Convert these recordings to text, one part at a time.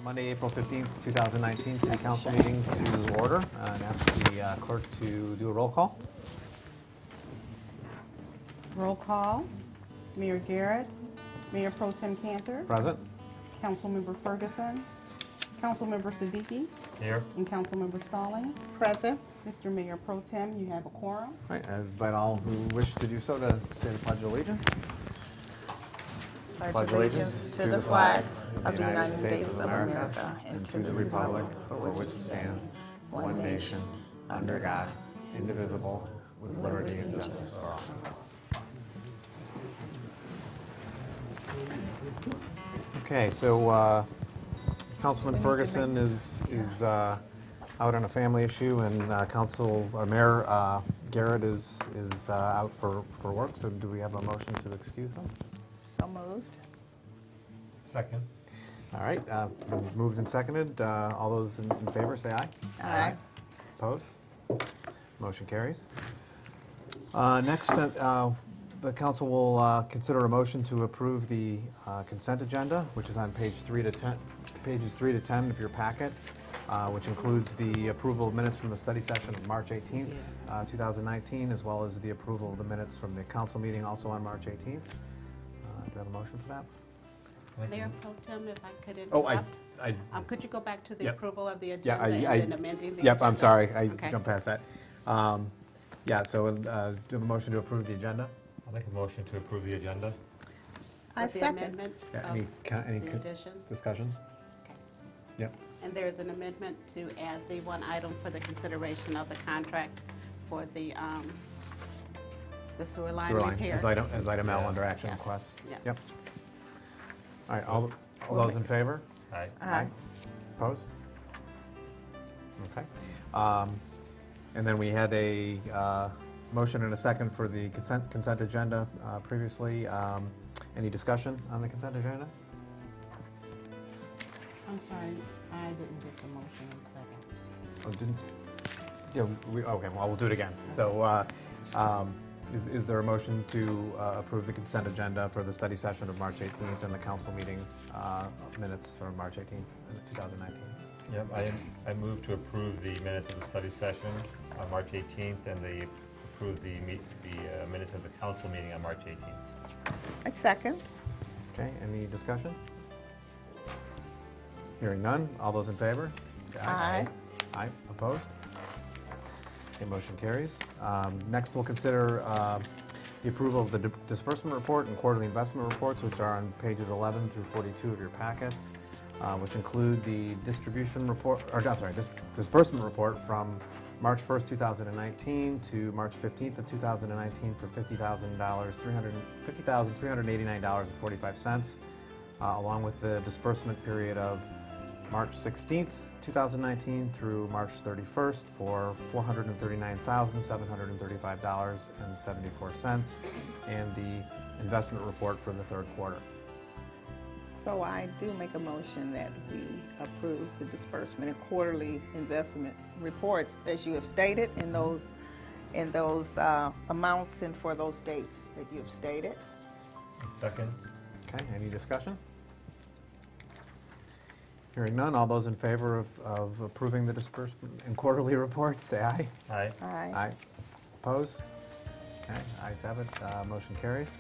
Monday, April 15th, 2019 City Council meeting to order. And ask the clerk to do a roll call. Roll call. Mayor Garrett, Mayor Pro Tem Cantor, Present. Councilmember Ferguson, Councilmember Siddiqui, Here. and Councilmember Stalling. Present. Mr. Mayor Pro Tem, you have a quorum. All right, I invite all who wish to do so to say the Pledge of Allegiance. Pledge allegiance to the flag of the United States of America and to the republic for which it stands, one nation, under God, indivisible, with liberty and justice for all. Okay, so Councilman Ferguson is out on a family issue, and Mayor Garrett is out for work. So do we have a motion to excuse them? So moved. Second. All right, been moved and seconded. All those in favor say aye. Aye. Opposed? Motion carries. Next, the council will consider a motion to approve the consent agenda, which is on pages 3 to 10 of your packet, which includes the approval of minutes from the study session of March 18th, 2019, as well as the approval of the minutes from the council meeting also on March 18th. Do you have a motion for that? Mayor Pro Tem, if I could Oh, interrupt. Could you go back to the Yep. approval of the Yeah, agenda and then amending the Yep, agenda? I'm sorry, I Okay. jumped past that. Yeah, so do you have a motion to approve the agenda? I'll make a motion to approve the agenda. I With the second. amendment Yeah, of any the addition? discussion? Okay. Yep. And there's an amendment to add the one item for the consideration of the contract for the sewer line Sewer line, repair. as item L Yeah. under action Yes. requests. Yes. Yep. All right, all those in favor? Aye. Aye. Opposed? Okay. And then we had a motion and a second for the consent agenda previously. Any discussion on the consent agenda? I'm sorry, I didn't get the motion in second. Oh, didn't? Yeah, okay, well, we'll do it again. So is there a motion to approve the consent agenda for the study session of March 18th and the council meeting minutes from March 18th, 2019? Yep, I move to approve the minutes of the study session on March 18th and approve the minutes of the council meeting on March 18th. I second. Okay, any discussion? Hearing none, all those in favor? Aye. Aye, opposed? Okay, motion carries. Next, we'll consider the approval of the disbursement report and quarterly investment reports, which are on pages 11 through 42 of your packets, which include the distribution report, disbursement report from March 1st, 2019 to March 15th of 2019 for $50,389.45, along with the disbursement period of March 16th, 2019 through March 31st for $439,735.74, and the investment report for the third quarter. So I do make a motion that we approve the disbursement and quarterly investment reports as you have stated in those amounts and for those dates that you have stated. Second. Okay, any discussion? Hearing none, all those in favor of approving the disbursement and quarterly reports, say aye. Aye. Aye. Aye. Opposed? Okay, ayes have it, motion carries.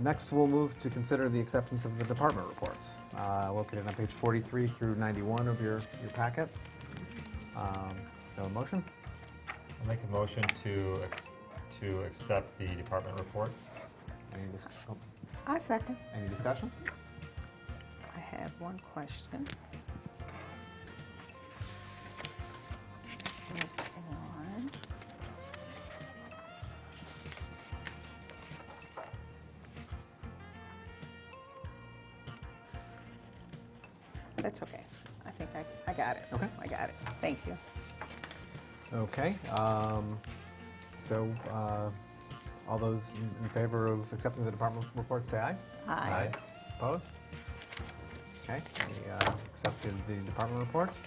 Next, we'll move to consider the acceptance of the department reports, located on page 43 through 91 of your packet. No motion? I'll make a motion to accept the department reports. I second. Any discussion? I have one question. This one. That's okay. I think I got it. Okay. I got it. Thank you. Okay, so all those in favor of accepting the department reports, say aye. Aye. Opposed? Okay, we accepted the department reports.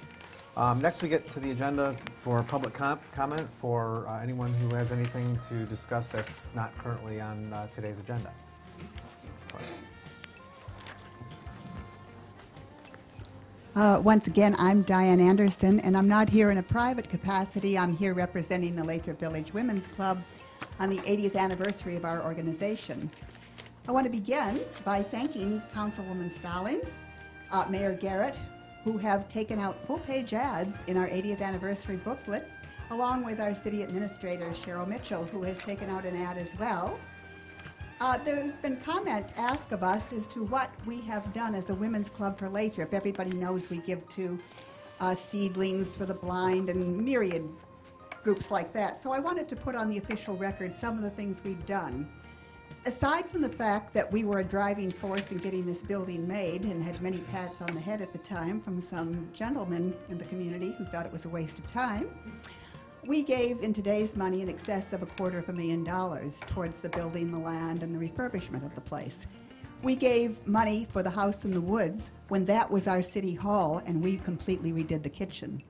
Next, we get to the agenda for public comment for anyone who has anything to discuss that's not currently on today's agenda. Once again, I'm Diane Anderson, and I'm not here in a private capacity. I'm here representing the Lathrup Village Women's Club on the 80th anniversary of our organization. I want to begin by thanking Councilwoman Stallings, Mayor Garrett, who have taken out full-page ads in our 80th anniversary booklet, along with our city administrator, Cheryl Mitchell, who has taken out an ad as well. There's been comment asked of us as to what we have done as a women's club for Lathrup. Everybody knows we give to Seedlings for the Blind and myriad groups like that. So I wanted to put on the official record some of the things we've done. Aside from the fact that we were a driving force in getting this building made and had many pats on the head at the time from some gentlemen in the community who thought it was a waste of time, we gave, in today's money, in excess of $250,000 towards the building, the land, and the refurbishment of the place. We gave money for the house in the woods when that was our city hall, and we completely redid the kitchen.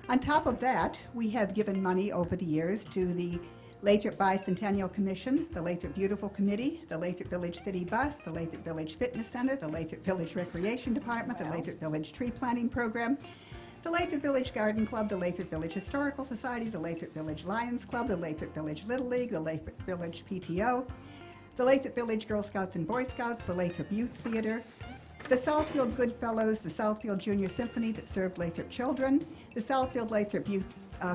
On top of that, we have given money over the years to the Lathrup Bicentennial Commission, the Lathrup Beautiful Committee, the Lathrup Village City Bus, the Lathrup Village Fitness Center, the Lathrup Village Recreation Department, the Lathrup Village Tree Planting Program, the Lathrup Village Garden Club, the Lathrup Village Historical Society, the Lathrup Village Lions Club, the Lathrup Village Little League, the Lathrup Village PTO, the Lathrup Village Girl Scouts and Boy Scouts, the Lathrup Youth Theater, the Southfield Goodfellows, the Southfield Junior Symphony that served Lathrup children, the Southfield Lathrup Youth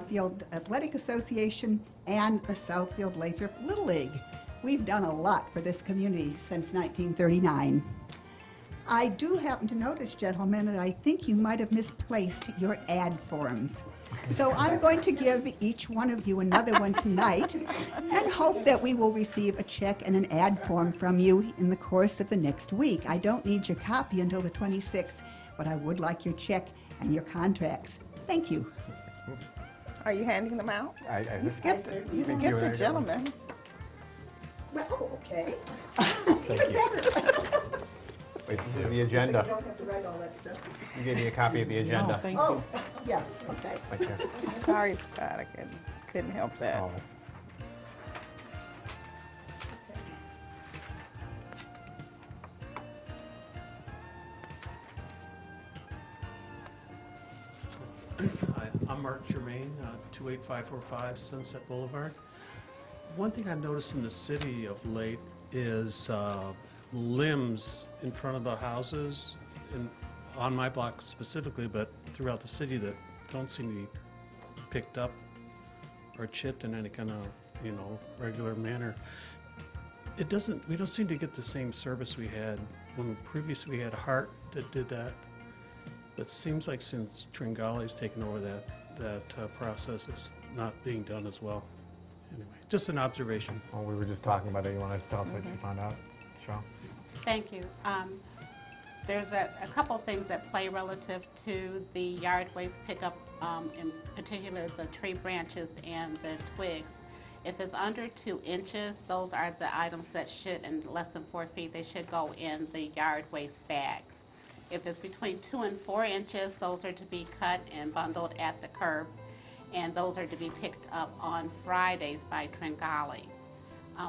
Field Athletic Association, and the Southfield Lathrup Little League. We've done a lot for this community since 1939. I do happen to notice, gentlemen, that I think you might have misplaced your ad forms. So I'm going to give each one of you another one tonight and hope that we will receive a check and an ad form from you in the course of the next week. I don't need your copy until the 26th, but I would like your check and your contracts. Thank you. Are you handing them out? You skipped it. You Thank skipped you. it, gentlemen. Well, oh, okay. Thank you. Wait, this is the agenda. You don't have to write all that stuff. You gave me a copy of the agenda. Thank Oh, yes, okay. Thank you. Sorry, Scott, I couldn't help that. Oh, Hi, I'm Mark Germain, 28545 Sunset Boulevard. One thing I've noticed in the city of late is limbs in front of the houses, on my block specifically, but throughout the city, that don't seem to be picked up or chipped in any kind of, regular manner. We don't seem to get the same service we had when previously we had Hart that did that. But it seems like since Tringali's taken over that process, it's not being done as well. Anyway, just an observation. well, we were just talking about it. You want to tell us what you found out, Cheryl? Thank you. There's a couple things that play relative to the yard waste pickup, in particular the tree branches and the twigs. If it's under 2 inches, those are the items that should, and less than 4 feet, they should go in the yard waste bags. If it's between 2 and 4 inches, those are to be cut and bundled at the curb, and those are to be picked up on Fridays by Tringali.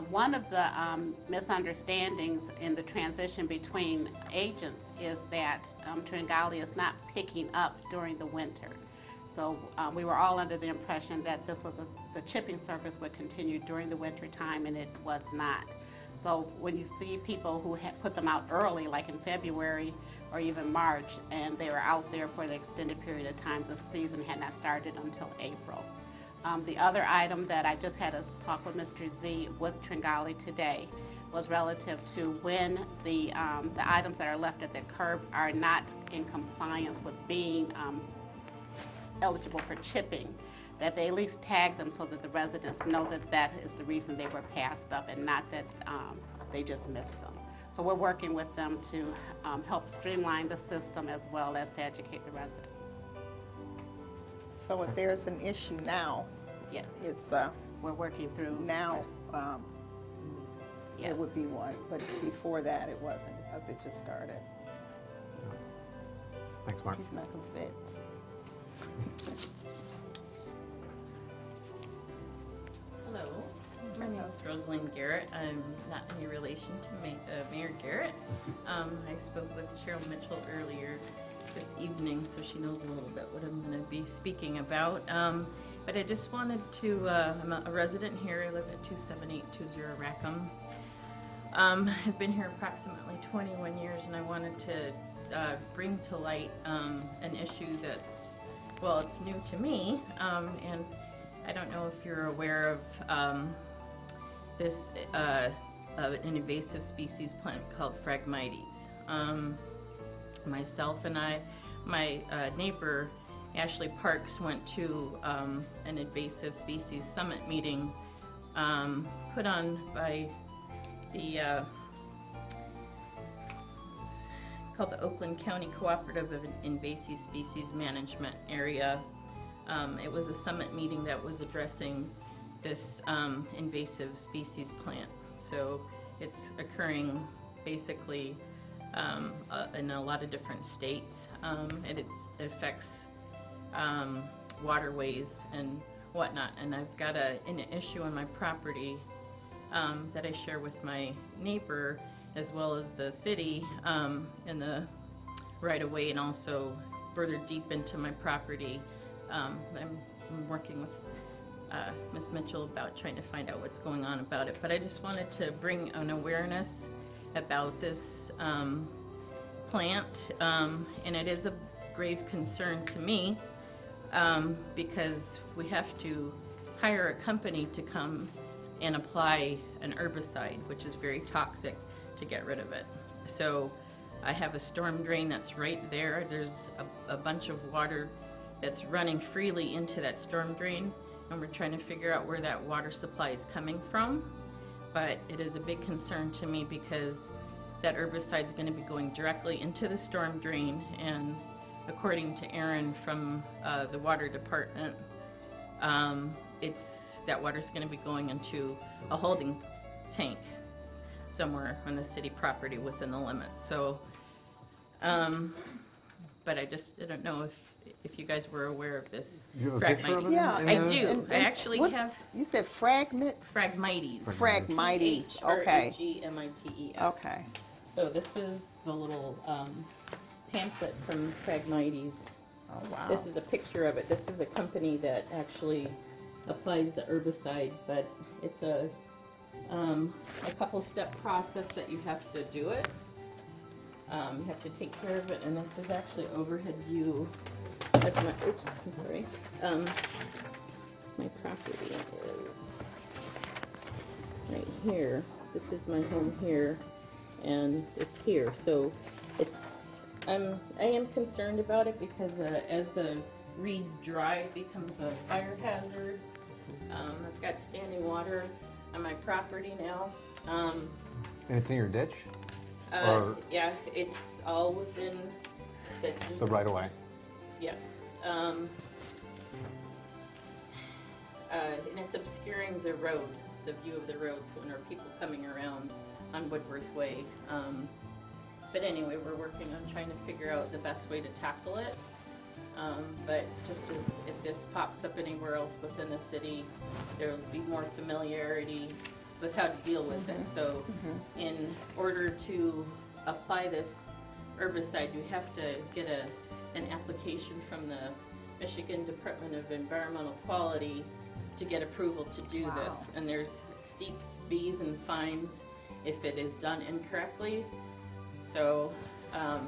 One of the misunderstandings in the transition between agents is that Tringali is not picking up during the winter. So we were all under the impression that this was the chipping service would continue during the winter time, and it was not. So when you see people who put them out early, like in February or even March, and they were out there for the extended period of time, the season had not started until April. The other item that I just had a talk with Mr. Z with Tringali today was relative to when the items that are left at the curb are not in compliance with being eligible for chipping, that they at least tag them so that the residents know that that is the reason they were passed up and not that they just missed them. So we're working with them to help streamline the system as well as to educate the residents. So if there's an issue now, Yes, it's we're working through. now Yes. it would be one, but before that it wasn't because it just started. Thanks, Mark. He's not convinced. Hello, my name is Rosalind Garrett. I'm not any relation to Mayor Garrett. I spoke with Cheryl Mitchell earlier. this evening, so she knows a little bit what I'm going to be speaking about. But I just wanted to, I'm a resident here. I live at 27820 Rackham. I've been here approximately 21 years, and I wanted to bring to light an issue that's, well, it's new to me, and I don't know if you're aware of this an invasive species plant called Phragmites. Myself and my neighbor, Ashley Parks, went to an invasive species summit meeting put on by the called the Oakland County Cooperative of Invasive Species Management Area. It was a summit meeting that was addressing this invasive species plant. So it's occurring basically in a lot of different states, and it affects waterways and whatnot. And I've got an issue on my property that I share with my neighbor, as well as the city in the right-of-way, and also further deep into my property. I'm working with Ms. Mitchell about trying to find out what's going on about it. But I just wanted to bring an awareness about this plant, and it is a grave concern to me because we have to hire a company to come and apply an herbicide, which is very toxic, to get rid of it. So I have a storm drain that's right there. There's a bunch of water that's running freely into that storm drain, and we're trying to figure out where that water supply is coming from. But it is a big concern to me because that herbicide is going to be going directly into the storm drain, and according to Aaron from the water department, that water is going to be going into a holding tank somewhere on the city property within the limits. So, but I don't know if you guys were aware of this. You have a picture of it? Yeah, I do. I actually have You said fragments? Phragmites. Fragmites, okay. Phragmites. Okay. So this is the little pamphlet from Phragmites. Oh, wow. This is a picture of it. This is a company that actually applies the herbicide, but it's a couple-step process that you have to do it. You have to take care of it, and this is actually overhead view of my, oops, I'm sorry. My property is right here. This is my home here, and it's here. So I am concerned about it because as the reeds dry, it becomes a fire hazard. I've got standing water on my property now. And it's in your ditch? Or Yeah, it's all within the right of way? Yeah. And it's obscuring the road, the view of the road, so when there are people coming around on Woodworth Way. But anyway, we're working on trying to figure out the best way to tackle it. But just as if this pops up anywhere else within the city, there will be more familiarity with how to deal with it. So in order to apply this herbicide, you have to get an application from the Michigan Department of Environmental Quality to get approval to do this. And there's steep fees and fines if it is done incorrectly. So I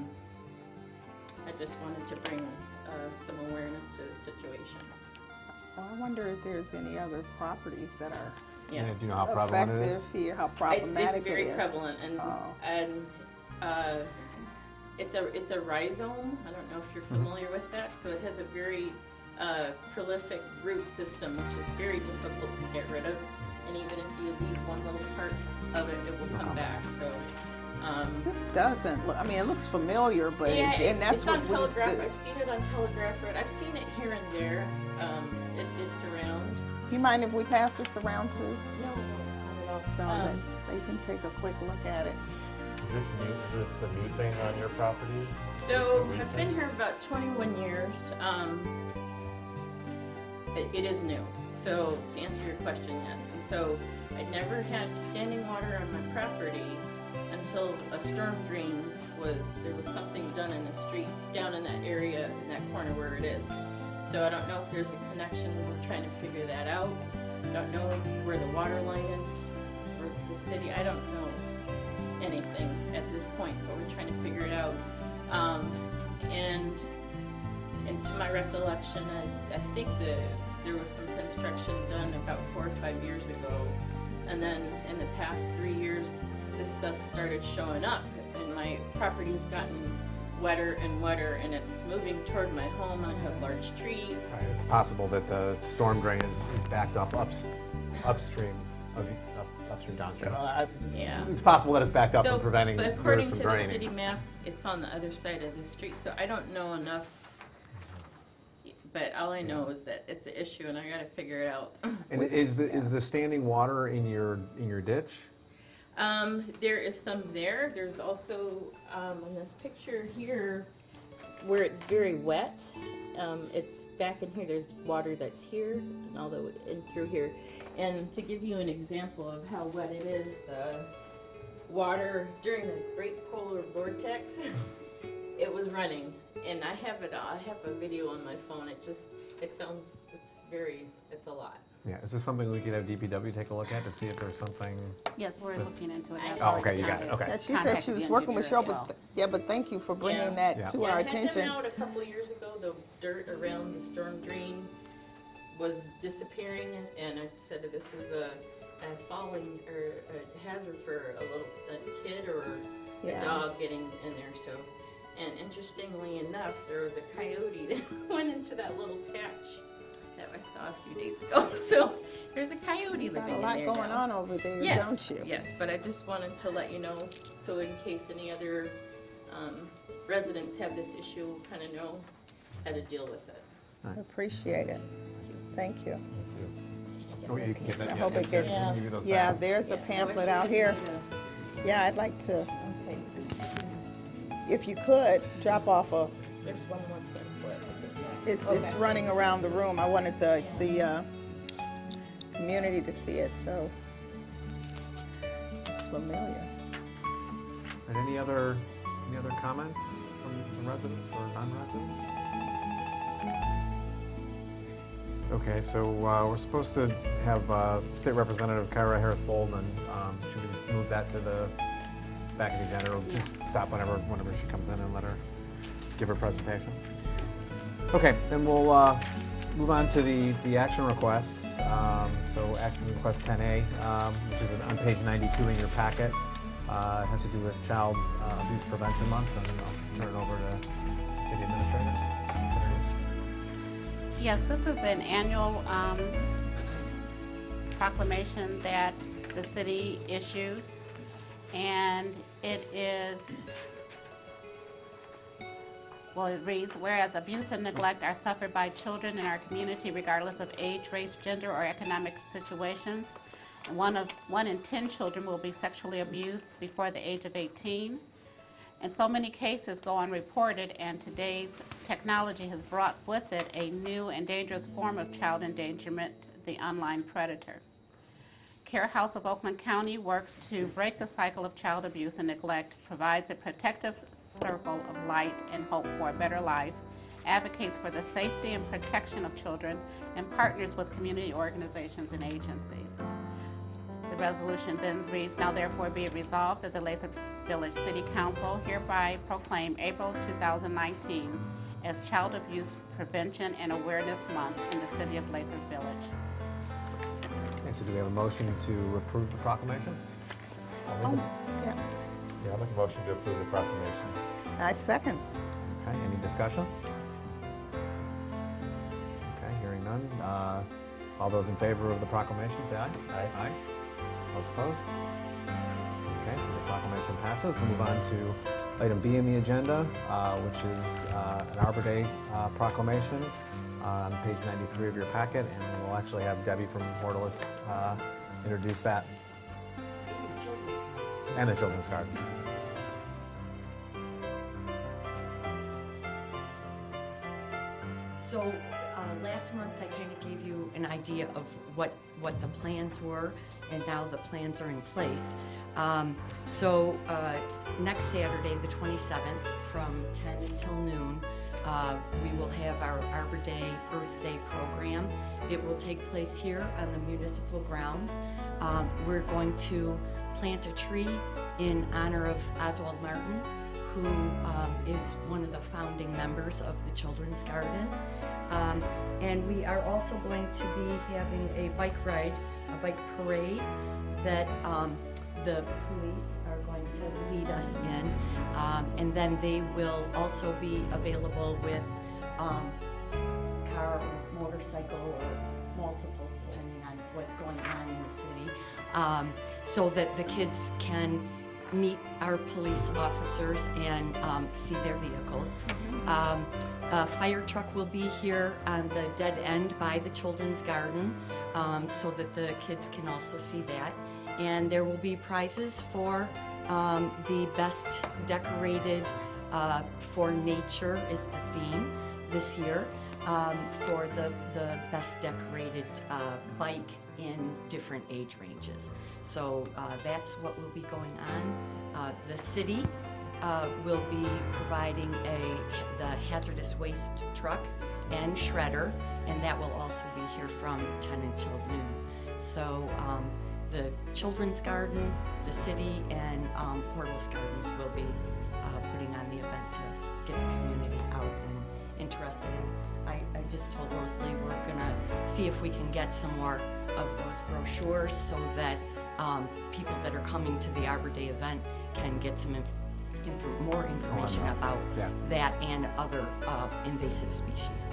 just wanted to bring some awareness to the situation. Well, I wonder if there's any other properties that are Yeah. Do you know how prevalent it is? effective here, how problematic It's very it is. prevalent, and it's a rhizome. I don't know if you're familiar with that. So it has a very prolific root system, which is very difficult to get rid of. And even if you leave one little part of it, it will come back. So. This doesn't look, I mean, it looks familiar, but Yeah, and that's it's on what weeds Telegraph. do. I've seen it on Telegraph Road. I've seen it here and there. It's around. Do you mind if we pass this around to, No, not at all. so that they can take a quick look at it? Is this new? Is this a new thing on your property? So Is this I've been here about 21 years. It is new. So to answer your question, yes. And so I'd never had standing water on my property until a storm drain there was something done in the street down in that area, in that corner where it is. So I don't know if there's a connection. We're trying to figure that out. I don't know where the water line is for the city. I don't know anything at this point, but we're trying to figure it out. And to my recollection, I think that there was some construction done about 4 or 5 years ago, and then in the past 3 years, this stuff started showing up, and my property's gotten wetter and wetter, and it's moving toward my home. I have large trees. Right, it's possible that the storm drain is backed up upstream, downstream. Yeah. It's possible that it's backed up So, and preventing but yours according from to the draining. city map, it's on the other side of the street, so I don't know enough. But all I know is that it's an issue, and I got to figure it out. And is the standing water in your ditch? There is some there. There's also in this picture here where it's very wet. It's back in here. There's water that's here and all the way in through here. And to give you an example of how wet it is, the water during the Great Polar Vortex, it was running. And I have a video on my phone. It's a lot. Yeah, is this something we could have DPW take a look at to see if there's something? Yes, we're looking into it. I've Oh, already okay, you got it, okay. Yeah, she said contacted she was the working with engineer Cheryl, as well. but thank you for bringing Yeah. that Yeah. to Yeah, our I had them attention. out a couple of years ago. The dirt around the storm drain was disappearing, and I said that this is a falling or a hazard for a kid or Yeah. a dog getting in there. So, and interestingly enough, there was a coyote that went into that little patch that I saw a few days ago. So there's a coyote Got living a in lot there going now. on over there, Yes, don't you? yes, but I just wanted to let you know, so in case any other residents have this issue, we'll kind of know how to deal with it. Appreciate it. Thank you. Oh, you can get that. I hope it gets. Give you those Yeah, back. there's a pamphlet out here. Yeah, I'd like to, Okay, if you could, drop off a. there's one more pamphlet. It's Okay. running around the room. I wanted the community to see it, so it's familiar. And any other comments from residents or non-residents? Okay, so we're supposed to have State Representative Kyra Harris-Bolden. Should we just move that to the back of the agenda, or just stop whenever she comes in and let her give her presentation? Okay, then we'll move on to the action requests. So action request 10A, which is on page 92 in your packet, has to do with Child Abuse Prevention Month, and I'll turn it over to the City Administrator. Yes, this is an annual proclamation that the city issues, and it is, well, it reads, whereas abuse and neglect are suffered by children in our community regardless of age, race, gender, or economic situations. And 1 in 10 children will be sexually abused before the age of 18. And so many cases go unreported, and today's technology has brought with it a new and dangerous form of child endangerment, the online predator. Care House of Oakland County works to break the cycle of child abuse and neglect, provides a protective circle of light and hope for a better life, advocates for the safety and protection of children, and partners with community organizations and agencies. The resolution then reads, now therefore be it resolved that the Lathrup Village City Council hereby proclaim April 2019 as Child Abuse Prevention and Awareness Month in the city of Lathrup Village. Okay, so do we have a motion to approve the proclamation? Yeah, Yeah, I'll make a motion to approve the proclamation. I second. Okay, any discussion? Okay, hearing none. All those in favor of the proclamation, say aye. Aye. Aye. Those opposed? Okay, so the proclamation passes. We'll move on to item B in the agenda, which is an Arbor Day proclamation on page 93 of your packet, and we'll actually have Debbie from Hortalis introduce that. And the children's garden. So last month I kind of gave you an idea of what the plans were, and now the plans are in place. Next Saturday, the 27th, from 10 until noon, we will have our Arbor Day, Earth Day program. It will take place here on the municipal grounds. We're going to plant a tree in honor of Oswald Martin, who is one of the founding members of the Children's Garden. And we are also going to be having a bike ride, a bike parade that the police are going to lead us in. And then they will also be available with car or motorcycle or multiples, depending on what's going on in the city, so that the kids can meet our police officers and see their vehicles. A fire truck will be here on the dead end by the Children's Garden, so that the kids can also see that. And there will be prizes for the best decorated, for nature is the theme this year, for the best decorated bike in different age ranges. So that's what will be going on. The city will be providing the hazardous waste truck and shredder, and that will also be here from 10 until noon. So the Children's Garden, the city, and Portals Gardens will be putting on the event to get the community out and interested in. I just told Rosalie we're gonna see if we can get some more of those brochures so that people that are coming to the Arbor Day event can get some more information about that and other invasive species.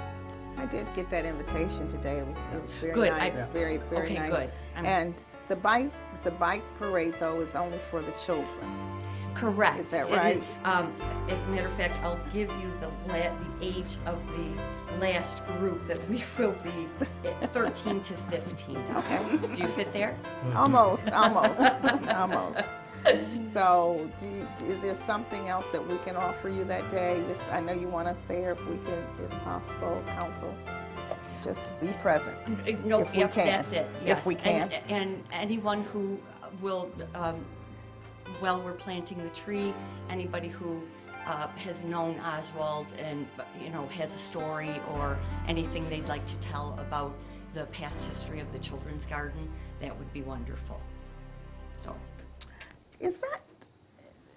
I did get that invitation today. It was very Good. nice, very okay, nice. Good. And the bike parade though is only for the children. Correct. Is that right? As a matter of fact, I'll give you the age of the last group that we will be 13 to 15. Okay. Do you fit there? Almost. So, is there something else that we can offer you that day? I know you want us there. If we can, if possible, council, just be present. No, if we can. That's it. Yes. If we can. And anyone who will, while we're planting the tree, anybody who has known Oswald and has a story or anything they'd like to tell about the past history of the Children's Garden, that would be wonderful. So. Is that,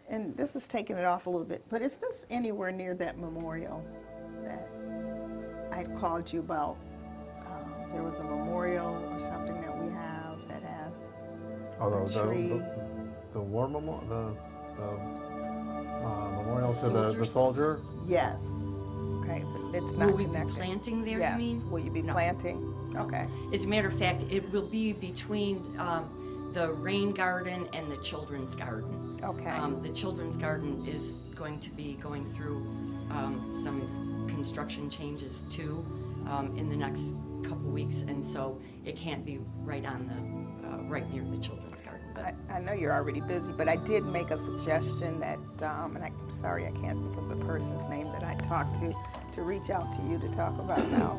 and this is taking it off a little bit, but is this anywhere near that memorial that I called you about? There was a memorial or something that we have that has a tree. The war memorial, the memorial to the soldier? Yes. Okay, but it's not connected. Will we be planting there, yes. You mean? Will you be planting? Okay. As a matter of fact, it will be between the Rain Garden and the Children's Garden. Okay. The Children's Garden is going to be going through some construction changes too in the next couple weeks, and so it can't be right on the right near the Children's Garden. But I know you're already busy, but I did make a suggestion that, and I'm sorry I can't think of the person's name that I talked to reach out to you to talk about how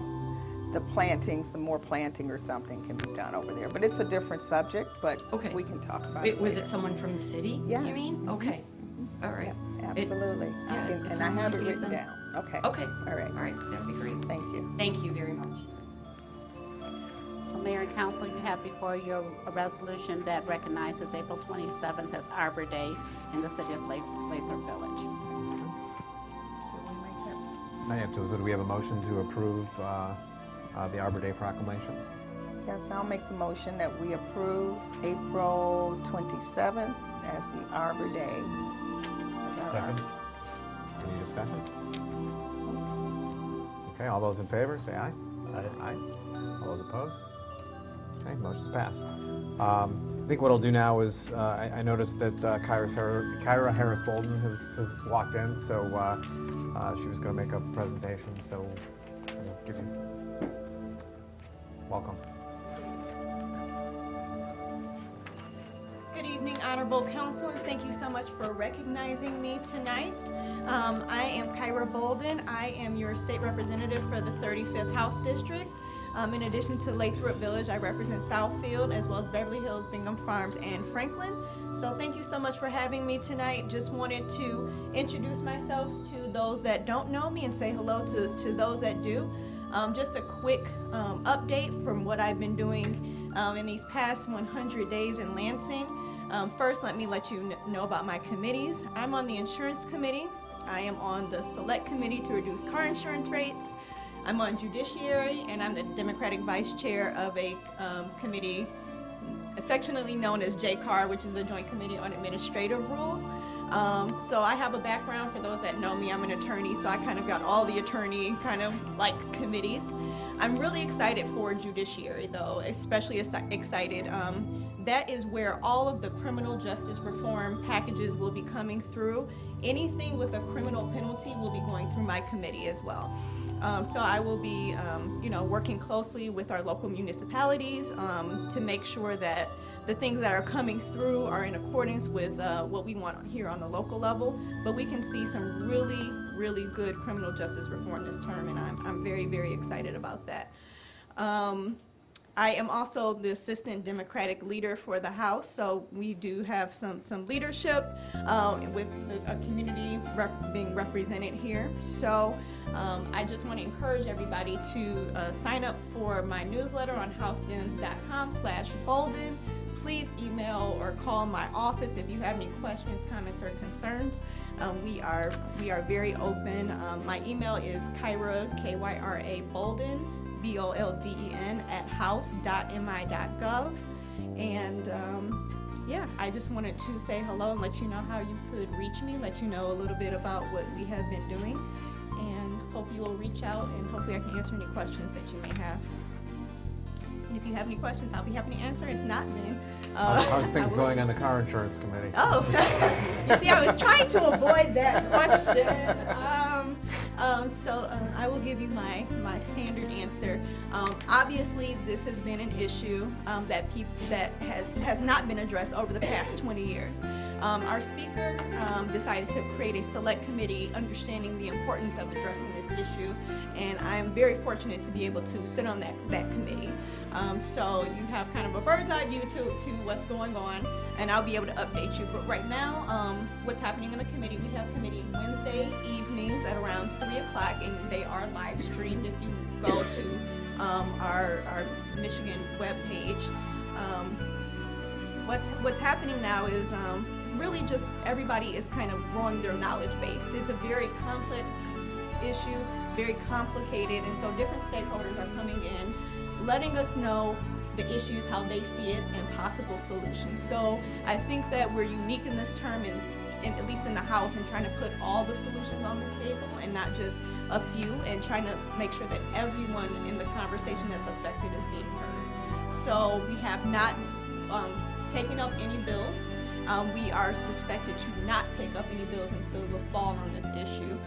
the planting, some more planting or something can be done over there. But it's a different subject, but okay. We can talk about it Was later. it someone from the city? Yes. You mean? Okay. All right. Yeah, absolutely. And I have it written down. Okay. Okay. All right. All right. That would be great. Thank you. Thank you very much. So Mayor and Council, you have before you a resolution that recognizes April 27th as Arbor Day in the city of Lathrup Village. Not yet, so do we have a motion to approve the Arbor Day proclamation? Yes, I'll make the motion that we approve April 27th as the Arbor Day. Second. Any discussion? Okay, all those in favor, say aye. Aye. All those opposed? Okay, motion's passed. I think what I'll do now is, I noticed that Kyra Harris-Bolden has walked in, so she was going to make a presentation, so I'll give you Welcome. Good evening, Honorable Honorable Council, and thank you so much for recognizing me tonight. I am Kyra Bolden. I am your state representative for the 35th House District. In addition to Lathrup Village, I represent Southfield as well as Beverly Hills, Bingham Farms, and Franklin. So thank you so much for having me tonight. Just wanted to introduce myself to those that don't know me and say hello to those that do. Just a quick update from what I've been doing in these past 100 days in Lansing. First, let me let you know about my committees. I'm on the insurance committee. I am on the select committee to reduce car insurance rates. I'm on judiciary, and I'm the Democratic vice chair of a committee affectionately known as JCAR, which is a Joint Committee on Administrative Rules. So I have a background, for those that know me, I'm an attorney, so I kind of got all the attorney kind of like committees. I'm really excited for judiciary though, especially excited. That is where all of the criminal justice reform packages will be coming through. Anything with a criminal penalty will be going through my committee as well. So I will be, working closely with our local municipalities to make sure that the things that are coming through are in accordance with what we want here on the local level. But we can see some really, really good criminal justice reform this term, and I'm very, very excited about that. I am also the assistant Democratic leader for the House, so we do have some leadership with a community being represented here. So I just want to encourage everybody to sign up for my newsletter on housedems.com/Bolden. Please email or call my office if you have any questions, comments, or concerns. We are very open. My email is Kyra, Kyra Bolden, BOLDEN @house.mi.gov. And I just wanted to say hello and let you know how you could reach me, let you know a little bit about what we have been doing, and hope you will reach out and hopefully I can answer any questions that you may have. And if you have any questions, I'll be happy to answer. If not, then how's things going on the car insurance committee? Oh, you see, I was trying to avoid that question. I will give you my standard answer. Obviously, this has been an issue that has not been addressed over the past 20 years. Our speaker decided to create a select committee understanding the importance of addressing this issue, and I'm very fortunate to be able to sit on that committee. So you have kind of a bird's eye view to what's going on, and I'll be able to update you. But right now, what's happening in the committee, we have committee Wednesday evenings at around 3 o'clock, and they are live streamed if you go to our Michigan webpage. What's happening now is really just everybody is kind of growing their knowledge base. It's a very complex issue, very complicated, and so different stakeholders are coming in, letting us know the issues, how they see it, and possible solutions. So I think that we're unique in this term, at least in the House, in trying to put all the solutions on the table and not just a few, and trying to make sure that everyone in the conversation that's affected is being heard. So we have not taken up any bills. We are suspected to not take up any bills until the fall on this issue.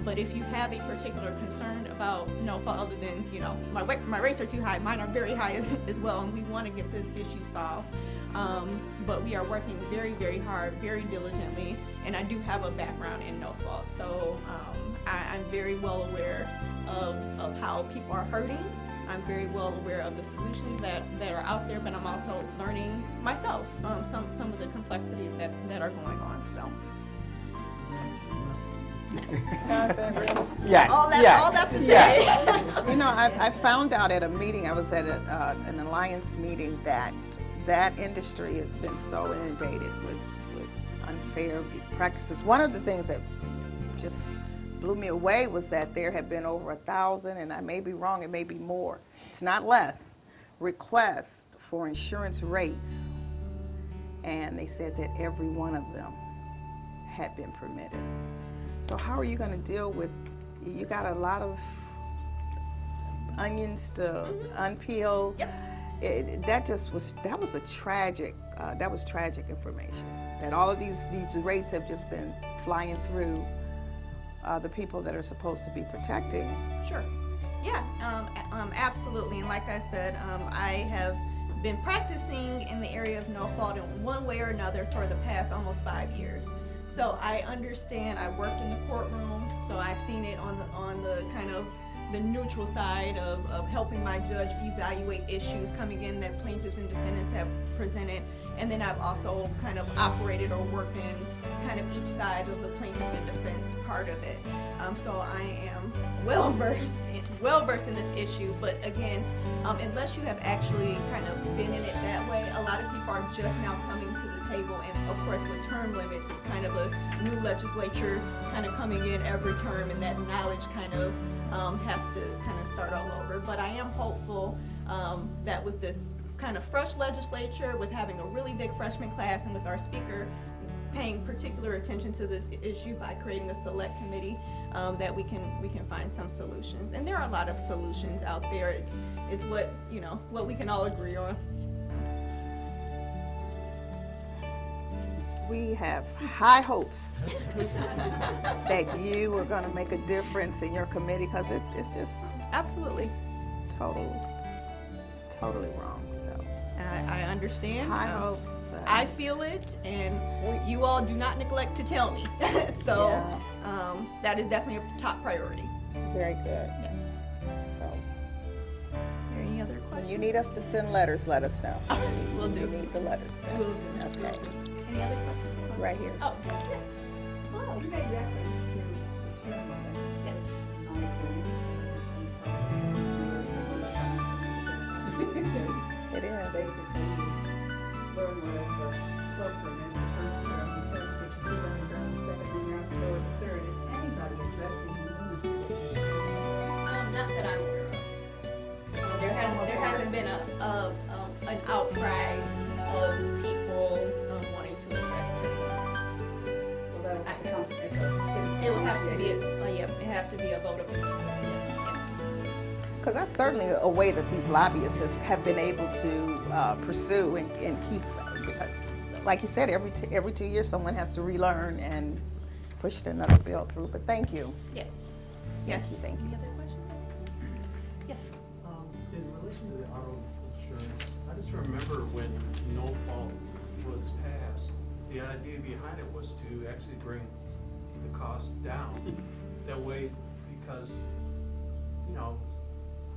But if you have a particular concern about other than, my rates are too high, mine are very high as well, and we want to get this issue solved. But we are working very, very hard, very diligently, and I do have a background in no fault. So I'm very well aware of how people are hurting. I'm very well aware of the solutions that are out there, but I'm also learning myself some of the complexities that are going on. So. All that to say. I found out at a meeting, I was at an alliance meeting, that industry has been so inundated with unfair practices. One of the things that just blew me away was that there have been over 1,000, and I may be wrong, it may be more, it's not less, requests for insurance rates, and they said that every one of them had been permitted. So how are you going to deal with, you got a lot of onions to unpeel. Yep. That was tragic information, that all of these rates have just been flying through the people that are supposed to be protecting. Sure. Yeah, absolutely. And like I said, I have been practicing in the area of no fault in one way or another for the past almost 5 years. So I understand. I worked in the courtroom, so I've seen it on the kind of the neutral side of helping my judge evaluate issues coming in that plaintiffs and defendants have presented. And then I've also kind of operated or worked in kind of each side of the plaintiff and defense part of it. So I am well versed in this issue. But again, unless you have actually kind of been in it that way, a lot of people are just now coming to the table. And of course, with term limits, it's kind of a new legislature kind of coming in every term, and that knowledge kind of has to kind of start all over. But I am hopeful that with this kind of fresh legislature, with having a really big freshman class, and with our speaker paying particular attention to this issue by creating a select committee, that we can find some solutions. And there are a lot of solutions out there. It's what we can all agree on. We have high hopes that you are going to make a difference in your committee, because it's just Absolutely. totally wrong. So I understand. high hopes. I feel it, and you all do not neglect to tell me. So that is definitely a top priority. Very good. Yes. So Are there any other when questions? you need us to send letters, let us know. Will do. We need the letters sent. Will do. Okay. Any other questions? Right here. Oh, yes. Oh, you made reference to term limits. Yes. It is. Basically, learn what the program is the first term, the second, that you do underground, the second, and you're after the third. Is anybody addressing lunacy? Not that I'm aware of. There hasn't been an outcry of people wanting to address their limits. Well, that'll have to come at the city. It will have to be it have to be a vote of Because that's certainly a way that these lobbyists have been able to pursue and keep, because like you said, every 2 years someone has to relearn and push another bill through. But thank you. Yes. Yes. Thank you. Any other questions? Yes. In relation to the auto insurance, I just remember when no fault was passed, the idea behind it was to actually bring the cost down. That way, because,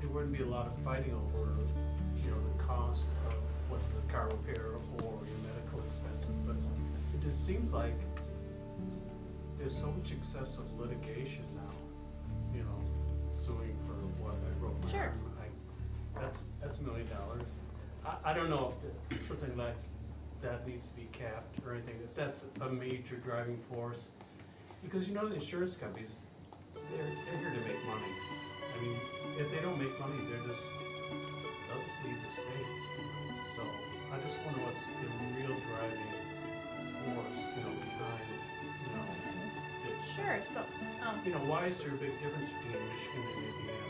there wouldn't be a lot of fighting over, the cost of what the car repair or your medical expenses, but it just seems like there's so much excessive litigation now, suing for what I broke my Sure. arm. That's $1 million. I don't know if something like that needs to be capped or anything, if that's a major driving force. Because the insurance companies, they're here to make money. I mean, if they don't make money, they'll just leave the state. So I just wonder what's the real driving force, behind, this. Sure. So, Why is there a big difference between Michigan and Indiana?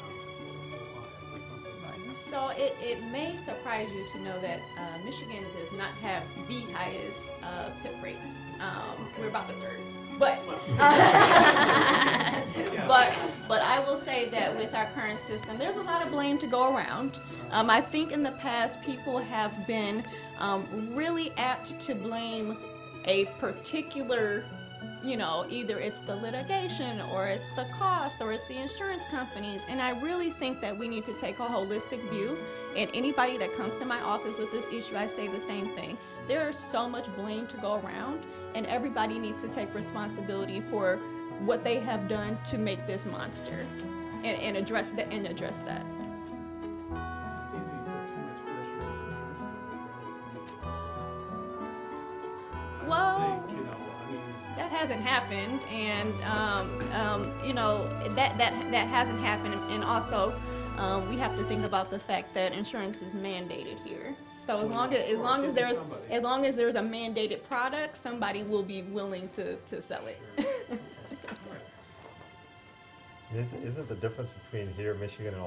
Or something like that? So it may surprise you to know that Michigan does not have the highest PIP rates. We're about the third. But but I will say that with our current system, there's a lot of blame to go around. I think in the past people have been really apt to blame a particular, either it's the litigation or it's the cost or it's the insurance companies. And I really think that we need to take a holistic view. And anybody that comes to my office with this issue, I say the same thing. There is so much blame to go around, and everybody needs to take responsibility for what they have done to make this monster and address that. It seems you put too much pressure on insurance. Well, I think, that hasn't happened, and that hasn't happened, and also we have to think about the fact that insurance is mandated here. So as long as there's a mandated product, somebody will be willing to sell it. Isn't the difference between here, Michigan, and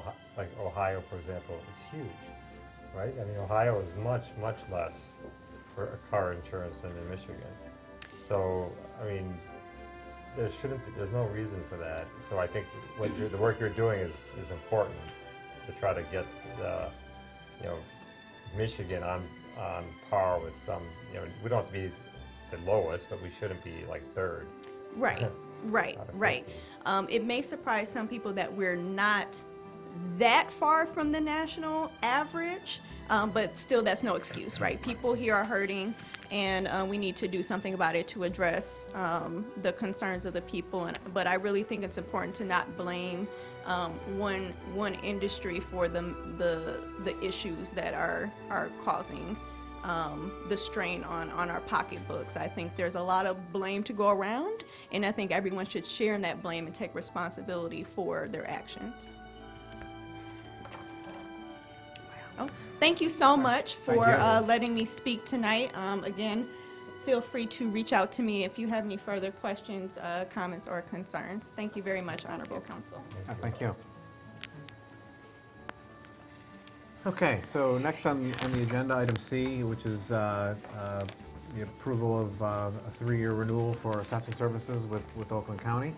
Ohio, for example, it's huge, right? I mean, Ohio is much, much less for car insurance than in Michigan. So, I mean, there's no reason for that. So I think the work you're doing is important to try to get Michigan on par with some, you know, we don't have to be the lowest, but we shouldn't be like third. Right, right, Out of right. 50. It may surprise some people that we're not that far from the national average, but still that's no excuse, right? People here are hurting, and we need to do something about it to address the concerns of the people. But I really think it's important to not blame one industry for the issues that are causing the strain on our pocketbooks. I think there's a lot of blame to go around, and I think everyone should share in that blame and take responsibility for their actions. Oh, thank you so much for letting me speak tonight. Again, feel free to reach out to me if you have any further questions, comments, or concerns. Thank you very much, Honorable Council. Thank you. Okay, so next on the agenda, item C, which is the approval of a 3-year renewal for assessing services with Oakland County.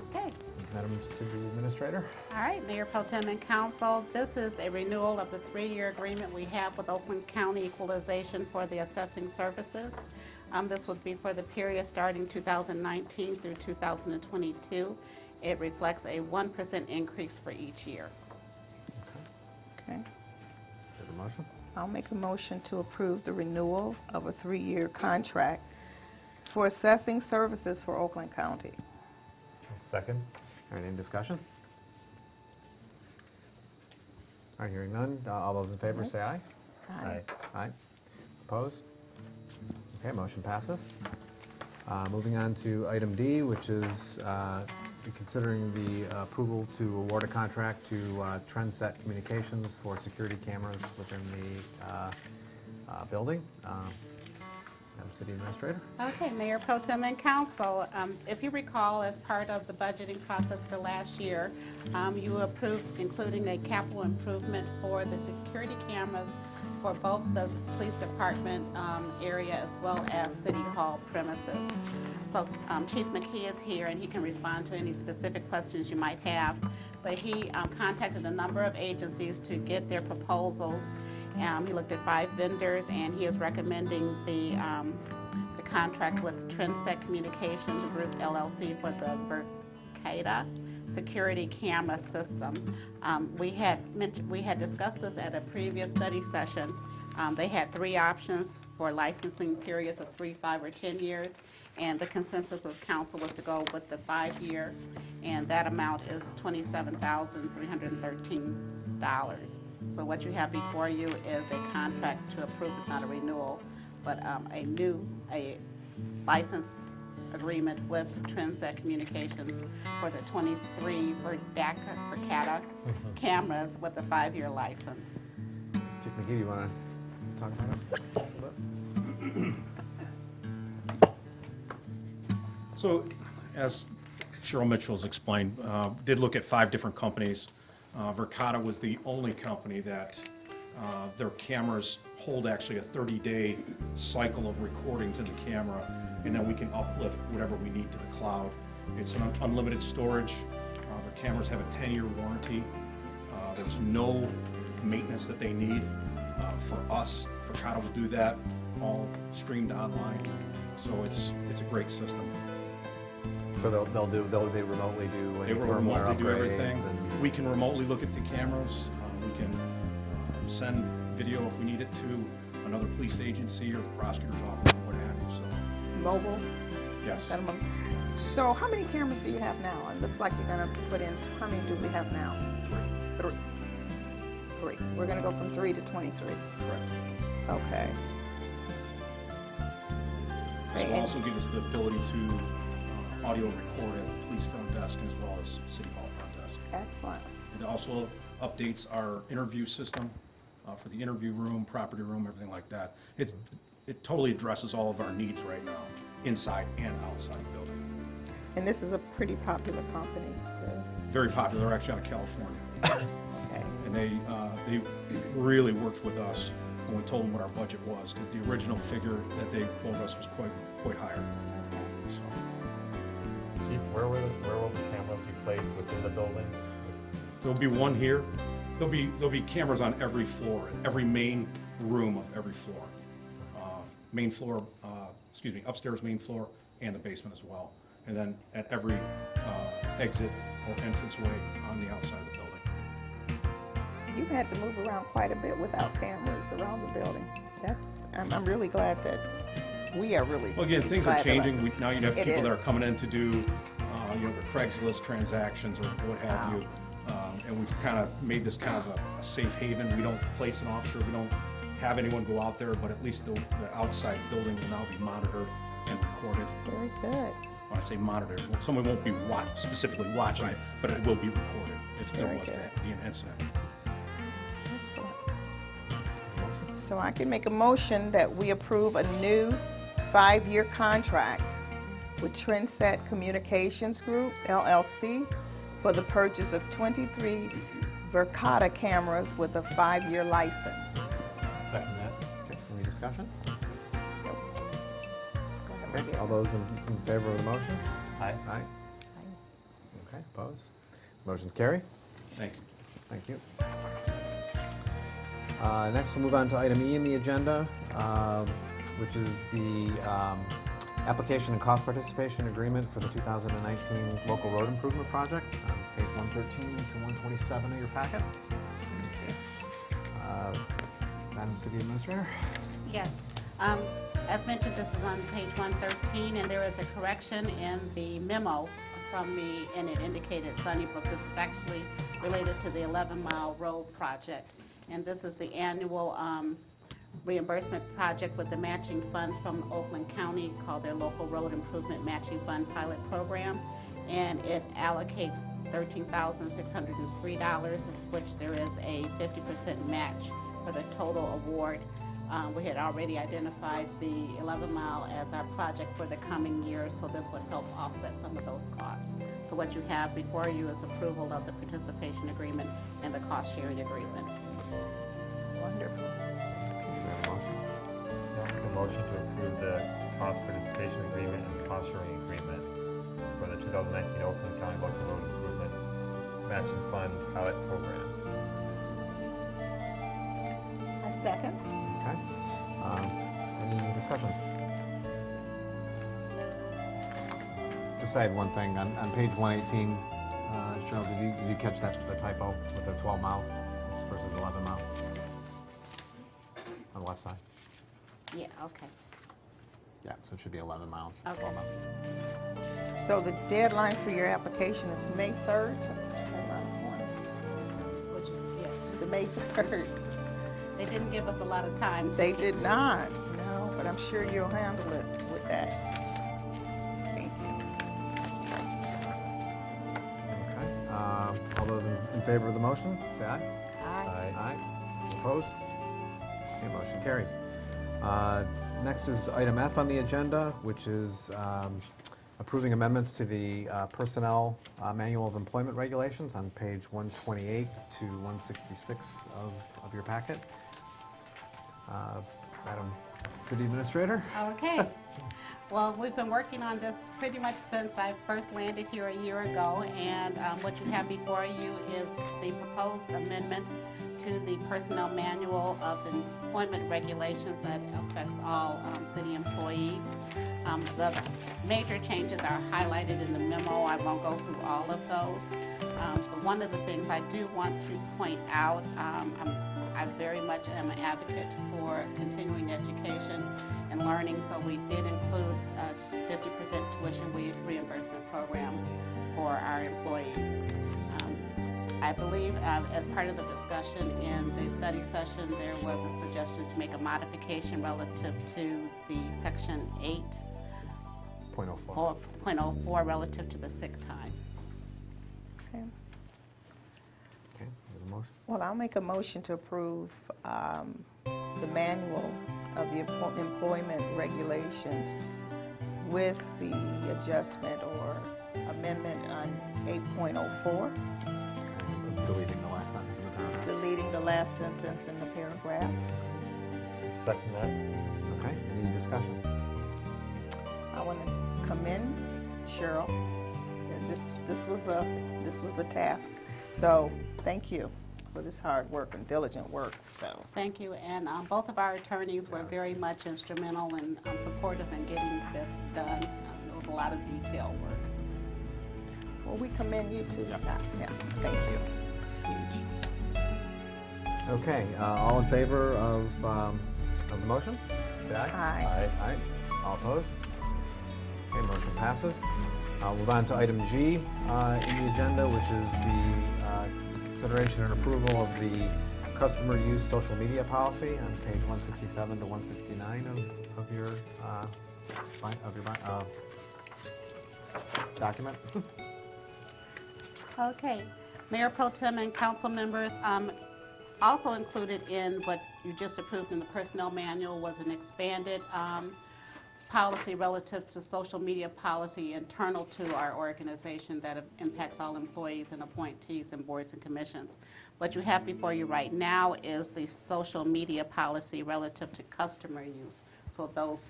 Okay. Madam City Administrator. All right, Mayor Pro Tem and Council, this is a renewal of the 3-year agreement we have with Oakland County Equalization for the assessing services. This would be for the period starting 2019 through 2022. It reflects a 1% increase for each year. Okay. Is there a motion? I'll make a motion to approve the renewal of a 3-year contract for assessing services for Oakland County. Second. All right, any discussion? All right, hearing none. All those in favor say aye. Aye. Aye. Opposed? Okay, motion passes. Moving on to item D, which is considering the approval to award a contract to Trendset Communications for security cameras within the building. Madam City Administrator. Okay, Mayor Pro Tem and Council, if you recall, as part of the budgeting process for last year, you approved including a capital improvement for the security cameras for both the police department area as well as City Hall premises. So Chief McKee is here and he can respond to any specific questions you might have, but he contacted a number of agencies to get their proposals. He looked at 5 vendors and he is recommending the contract with Trendset Communications Group LLC for the Verkada security camera system. We had discussed this at a previous study session. They had 3 options for licensing periods of 3, 5, or 10 years, and the consensus of council was to go with the 5-year, and that amount is $27,313. So what you have before you is a contract to approve. It's not a renewal, but a licensed agreement with Trendset Communications for the 23 Verkada cameras with a 5-year license. Chief McKee, do you want to talk about it? So, as Cheryl Mitchell has explained, did look at 5 different companies. Verkada was the only company that their cameras hold actually a 30-day cycle of recordings in the camera, and then we can uplift whatever we need to the cloud. It's an unlimited storage. Their cameras have a 10-year warranty. There's no maintenance that they need. For us, Verkada will do that, all streamed online. So it's a great system. So they remotely do any They will firmware remotely do upgrades everything. and We can remotely look at the cameras. We can send video if we need it to another police agency or the prosecutor's office or what have you. So, Mobile? yes. So how many cameras do you have now? It looks like you're going to put in, how many do we have now? 3. We're going to go from 3 to 23. Correct. Okay. This will also give us the ability to audio record at the police front desk as well as City Hall front desk. Excellent. It also updates our interview system for the interview room, property room, everything like that. It totally addresses all of our needs right now, inside and outside the building. And this is a pretty popular company, too. Very popular. They're actually out of California. Okay. And they really worked with us when we told them what our budget was, because the original figure that they quoted us was quite higher. So. Chief, where will the cameras be placed within the building? There'll be one here, There'll be cameras on every floor, every main room of every floor. Main floor, upstairs main floor, and the basement as well. And then at every exit or entranceway on the outside of the building. You've had to move around quite a bit without cameras around the building. I'm really glad that we are really. Well, again, things are glad about changing. this. Now you have It people that is. are coming in to do, the Craigslist transactions or what have you. And we've kind of made this kind of a safe haven. We don't place an officer. We don't have anyone go out there, but at least the outside building will now be monitored and recorded. Very good. When I say monitored, someone won't be specifically watching it, but it will be recorded if there Very was to good. be an incident. Excellent. So I can make a motion that we approve a new 5-year contract with Trendset Communications Group, LLC, for the purchase of 23 Verkada cameras with a 5-year license. Second that. Okay, any discussion? Go ahead, Okay, Brigid. all those in favor of the motion? Aye. Aye. Okay, opposed? Motion's carry. Thank you. Thank you. Next, we'll move on to item E in the agenda, which is the application and cost participation agreement for the 2019 local road improvement project, on page 113 to 127 of your packet. Madam City Administrator? Yes. As mentioned, this is on page 113, and there is a correction in the memo from me, and it indicated Sunnybrook. This is actually related to the 11-mile road project, and this is the annual reimbursement project with the matching funds from Oakland County called their Local Road Improvement Matching Fund Pilot Program, and it allocates $13,603, of which there is a 50% match for the total award. We had already identified the 11-mile as our project for the coming year, so this would help offset some of those costs. So what you have before you is approval of the participation agreement and the cost-sharing agreement. Wonderful. We have a motion. I'll make a motion to approve the cost participation agreement and cost sharing agreement for the 2019 Oakland County Local Road Improvement Matching Fund Pilot Program. I second. Okay. Any discussion? Just I had one thing, on page 118, Cheryl, did you catch that, the typo with the 12-mile versus 11-mile? On the left side? Yeah, okay. Yeah, so it should be 11 miles, Okay. 12 miles. So the deadline for your application is May 3rd? That's around the corner. Which, yes. The May 3rd. They didn't give us a lot of time. They did not, no, but I'm sure you'll handle it with that. Thank you. Okay. All those in favor of the motion, say aye. Aye. Aye. Opposed? Okay, motion carries. Next is item F on the agenda, which is approving amendments to the Personnel Manual of Employment Regulations on page 128 to 166 of your packet. Madam City Administrator? Okay. Well, we've been working on this pretty much since I first landed here a year ago, and what you have before you is the proposed amendments to the Personnel Manual of Employment Regulations that affects all city employees. The major changes are highlighted in the memo. I won't go through all of those. But one of the things I do want to point out, I very much am an advocate for continuing education and learning, so we did include a 50% tuition reimbursement program for our employees. I believe as part of the discussion in the study session, there was a suggestion to make a modification relative to the section 8 .04. or .04 relative to the sick time. Okay. Okay, there's a motion. Well, I'll make a motion to approve the manual of the employment regulations with the adjustment or amendment on 8.04, Deleting the last sentence in the paragraph. deleting the last sentence in the paragraph. Second that. Okay, any discussion? I want to commend Cheryl. Yeah, this was a task, so thank you. for this hard work and diligent work, so. Thank you, and both of our attorneys were very much instrumental and supportive in getting this done. It was a lot of detailed work. Well, we commend you too, Scott. Yeah, thank you. It's huge. Okay, all in favor of the motion? Say aye. Aye. Aye. All opposed? Okay, motion passes. We'll move on to item G in the agenda, which is the consideration and approval of the customer use social media policy on page 167 to 169 of your document. Okay, Mayor Pro Tem and council members, also included in what you just approved in the personnel manual was an expanded policy relative to social media policy internal to our organization that impacts all employees and appointees and boards and commissions. What you have before you right now is the social media policy relative to customer use. So those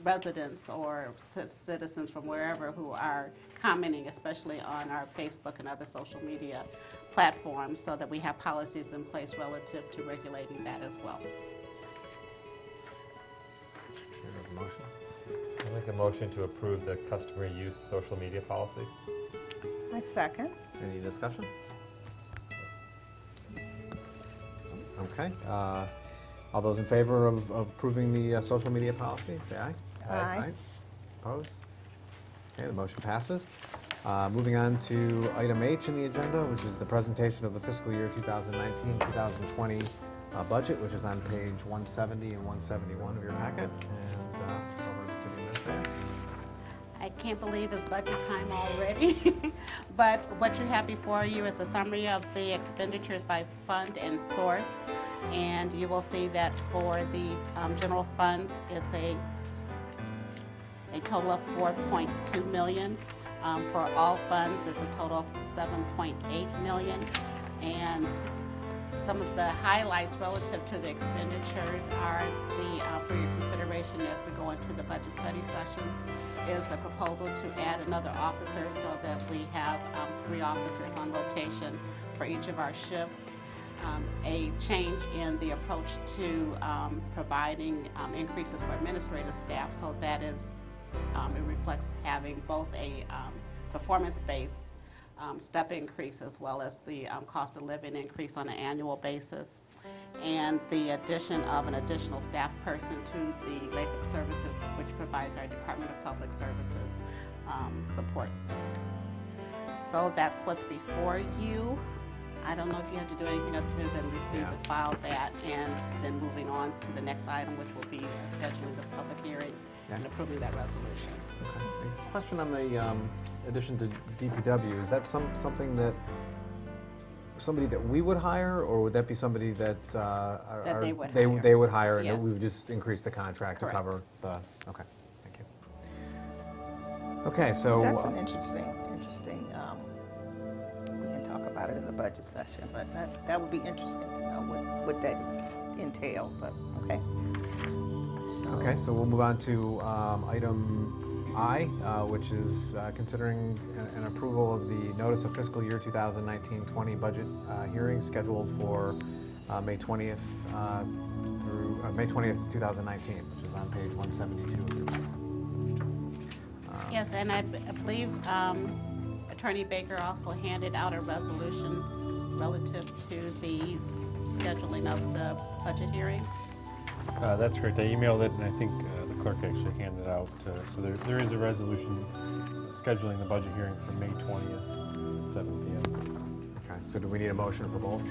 residents or citizens from wherever who are commenting, especially on our Facebook and other social media platforms, so that we have policies in place relative to regulating that as well. Motion. I'll make a motion to approve the customer use social media policy. I second. Any discussion? Okay. All those in favor of approving the social media policy, say aye. Aye. Opposed? Okay, the motion passes. Moving on to item H in the agenda, which is the presentation of the fiscal year 2019-2020 budget, which is on page 170 and 171 of your packet. And over to the city administrator. I can't believe it's budget time already, but what you have before you is a summary of the expenditures by fund and source, and you will see that for the general fund, it's a total of $4.2 million. For all funds, it's a total of $7.8 million, and some of the highlights relative to the expenditures are for your consideration as we go into the budget study sessions, is the proposal to add another officer so that we have 3 officers on rotation for each of our shifts. A change in the approach to providing increases for administrative staff, so that is, it reflects having both a performance-based step increase as well as the cost of living increase on an annual basis, and the addition of an additional staff person to the Lathrup Services, which provides our Department of Public Services support. So that's what's before you. I don't know if you have to do anything other than receive and file that, and then moving on to the next item, which will be scheduling the public hearing and approving that resolution. Okay. A question on the addition to DPW. Is that something that somebody that we would hire, or would that be somebody that That they would hire. They would hire, and Yes. we would just increase the contract Correct. to cover the? Okay, thank you. Okay, so That's an interesting, we can talk about it in the budget session, but that would be interesting to know what that entailed, but okay. Okay, so we'll move on to item I, which is considering an approval of the notice of fiscal year 2019-20 budget hearing scheduled for May 20th through May 20th, 2019, which is on page 172 of your packet. Yes, and I believe Attorney Baker also handed out a resolution relative to the scheduling of the budget hearing. That's correct. I emailed it, and I think the clerk actually handed it out. So there is a resolution scheduling the budget hearing for May 20th at 7 p.m. Okay, so do we need a motion for both?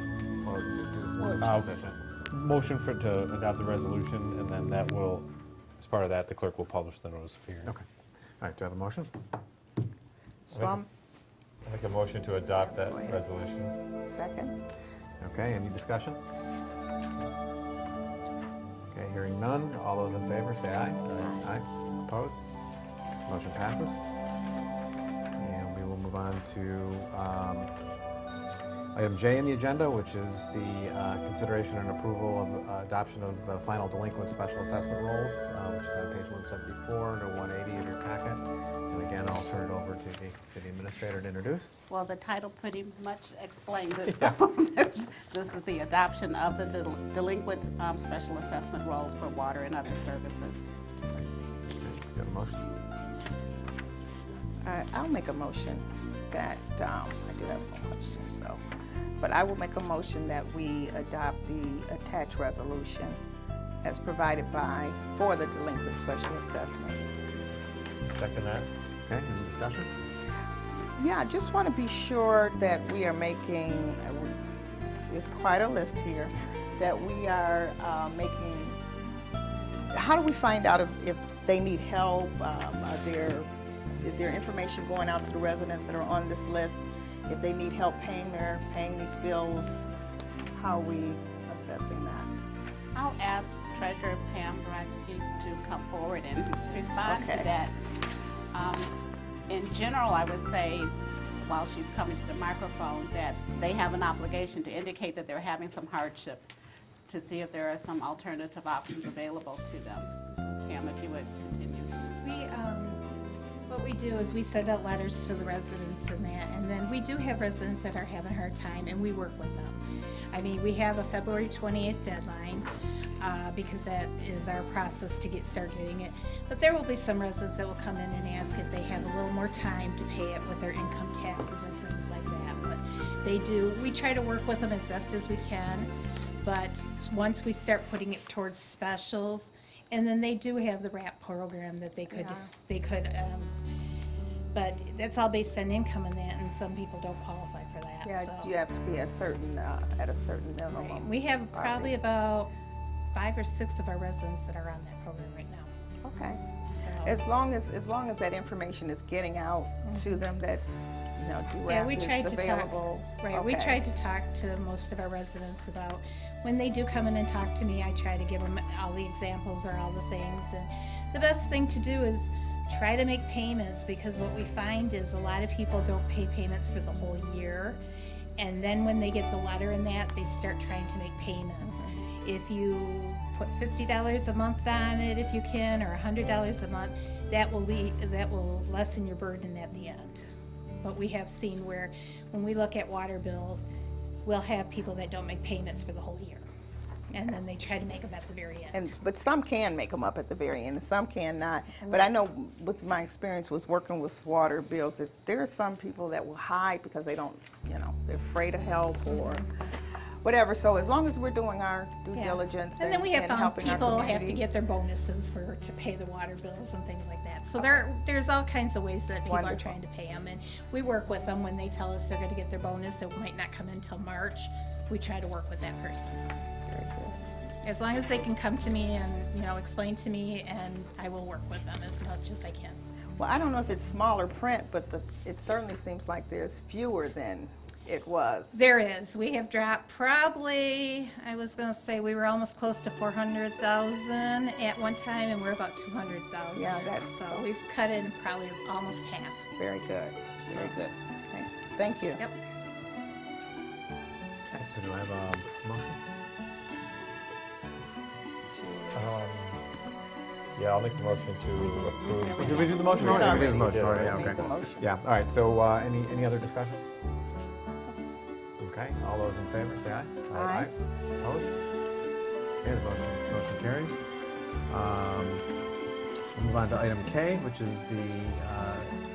Or just one position? Motion to adopt the resolution, and then that will, as part of that, the clerk will publish the notice of hearing. Okay. All right, do I have a motion? So I'll make a motion to adopt that resolution. second. Okay, any discussion? Okay, hearing none. All those in favor say aye. Aye. Opposed? Motion passes. And we will move on to Item J in the agenda, which is the consideration and approval of adoption of the final delinquent special assessment rolls, which is on page 174 to 180 of your packet. And again, I'll turn it over to the city administrator to introduce. Well, the title pretty much explains it. This is the adoption of the delinquent special assessment rolls for water and other services. Do you have a motion? I'll make a motion that, I do have so much, so, but I will make a motion that we adopt the attached resolution as provided for the delinquent special assessments. Second that. Okay, any discussion? Yeah, I just want to be sure that we are making, it's quite a list here, that we are making, how do we find out if they need help? Is there information going out to the residents that are on this list? If they need help paying these bills, how are we assessing that? I'll ask Treasurer Pam Brzezinski to come forward and respond to that. In general, I would say, while she's coming to the microphone, that they have an obligation to indicate that they're having some hardship, to see if there are some alternative options available to them. Pam, if you would continue. What we do is we send out letters to the residents and then we do have residents that are having a hard time, and we work with them. I mean, we have a February 28th deadline because that is our process to start getting it. But there will be some residents that will come in and ask if they have a little more time to pay it with their income taxes and things like that. But we try to work with them as best as we can. But once we start putting it towards specials, and then they do have the RAP program that they could, but that's all based on income and that, and some people don't qualify for that. Yeah, so. you have to be at a certain minimum. Right. We have probably about 5 or 6 of our residents that are on that program right now. Okay. So. As long as that information is getting out to them, that DRAP is available. We tried to talk to most of our residents about when they do come in and talk to me. I try to give them all the examples or all the things, and the best thing to do is try to make payments, because what we find is a lot of people don't pay payments for the whole year, and then when they get the letter and that, they start trying to make payments. If you put $50 a month on it, if you can, or $100 a month, that will lessen your burden at the end. But we have seen where, when we look at water bills, we'll have people that don't make payments for the whole year, and then they try to make them at the very end. But some can make them up at the very end, and some cannot. But I know, with my experience with working with water bills, that there are some people that will hide because they don't, they're afraid of help or whatever. So as long as we're doing our due diligence and then we have found helping people our have to community. get their bonuses to pay the water bills and things like that. So there's all kinds of ways that people are trying to pay them, and we work with them when they tell us they're going to get their bonus. It might not come until March. We try to work with that person. Very good. As long as they can come to me and explain to me, and I will work with them as much as I can. Well, I don't know if it's smaller print, but it certainly seems like there's fewer than it was. There is. We have dropped probably, I was going to say we were almost close to 400,000 at one time, and we're about 200,000. Yeah, so we've cut in probably almost half. Very good. Very good. Okay. Thank you. Yep. Okay, so do I have a motion? Yeah, I'll make a motion to approve. Did we do the motion already? We did the motion already, yeah, okay. The motion. Yeah, all right, so any other discussions? Okay, all those in favor, say aye. Aye. Opposed? Okay, the motion carries. We'll move on to item K, which is the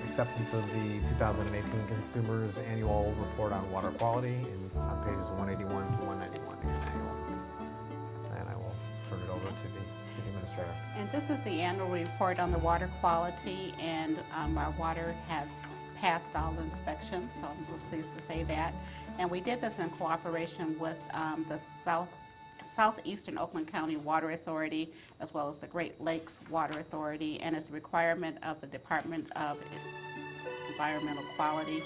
acceptance of the 2018 Consumers Annual Report on Water Quality on pages 181 to 191 in your manual. And I will turn it over to the city administrator. And this is the annual report on the water quality, and our water has passed all inspections, so I'm pleased to say that. And we did this in cooperation with the Southeastern Oakland County Water Authority, as well as the Great Lakes Water Authority, and it's a requirement of the Department of Environmental Quality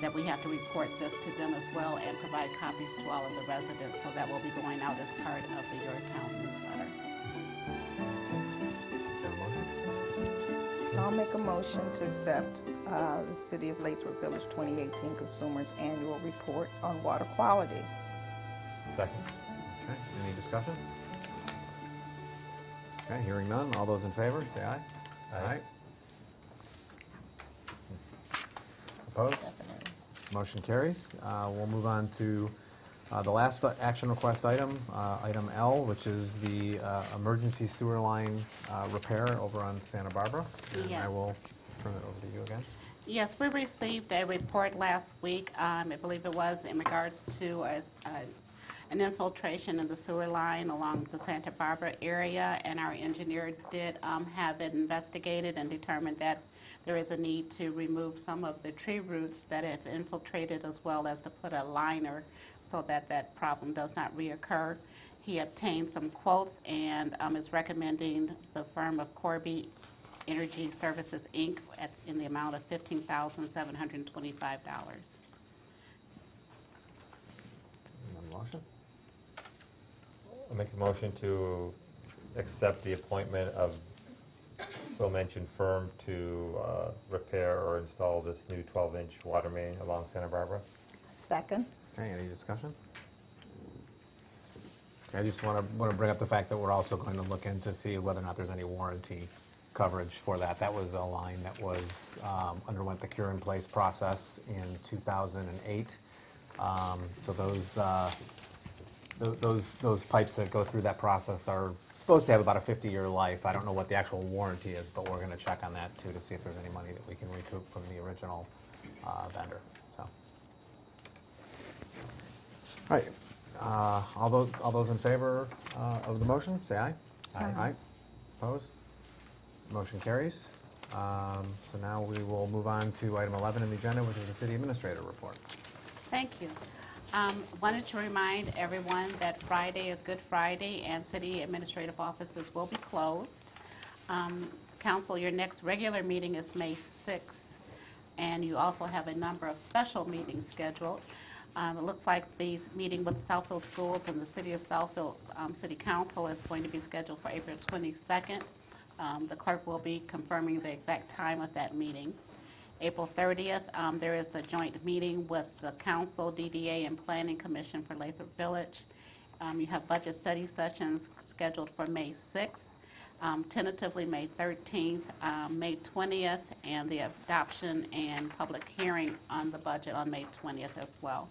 that we have to report this to them as well and provide copies to all of the residents. So that will be going out as part of the Yorktown newsletter. So I'll make a motion to accept the City of Lathrup Village 2018 Consumers Annual Report on Water Quality. Second. Okay, any discussion? Okay, hearing none. All those in favor, say aye. Aye. Opposed? Motion carries. We'll move on to the last action request item, item L, which is the emergency sewer line repair over on Santa Barbara. And I Yes. will turn it over to you again. Yes, we received a report last week, I believe it was, in regards to an infiltration in the sewer line along the Santa Barbara area, and our engineer did have it investigated and determined that there is a need to remove some of the tree roots that have infiltrated, as well as to put a liner so that that problem does not reoccur. He obtained some quotes and is recommending the firm of Corby Energy Services, Inc. In the amount of $15,725. Motion? I'll make a motion to accept the appointment of so-mentioned firm to repair or install this new 12-inch water main along Santa Barbara. Second. Okay, any discussion? I just want to bring up the fact that we're also going to look into see whether or not there's any warranty coverage for that. That was a line that was underwent the cure-in-place process in 2008. So those pipes that go through that process are supposed to have about a 50-year life. I don't know what the actual warranty is, but we're going to check on that too to see if there's any money that we can recoup from the original vendor. So, all right. All those in favor of the motion, say aye. Aye. Aye. Opposed? Motion carries. So now we will move on to item 11 in the agenda, which is the city administrator report. Thank you. Wanted to remind everyone that Friday is Good Friday and city administrative offices will be closed. Council, your next regular meeting is May 6th, and you also have a number of special meetings scheduled. It looks like the meeting with Southfield Schools and the City of Southfield City Council is going to be scheduled for April 22nd. The clerk will be confirming the exact time of that meeting. April 30th, there is the joint meeting with the Council, DDA, and Planning Commission for Lathrup Village. You have budget study sessions scheduled for May 6th, tentatively May 13th, May 20th, and the adoption and public hearing on the budget on May 20th as well.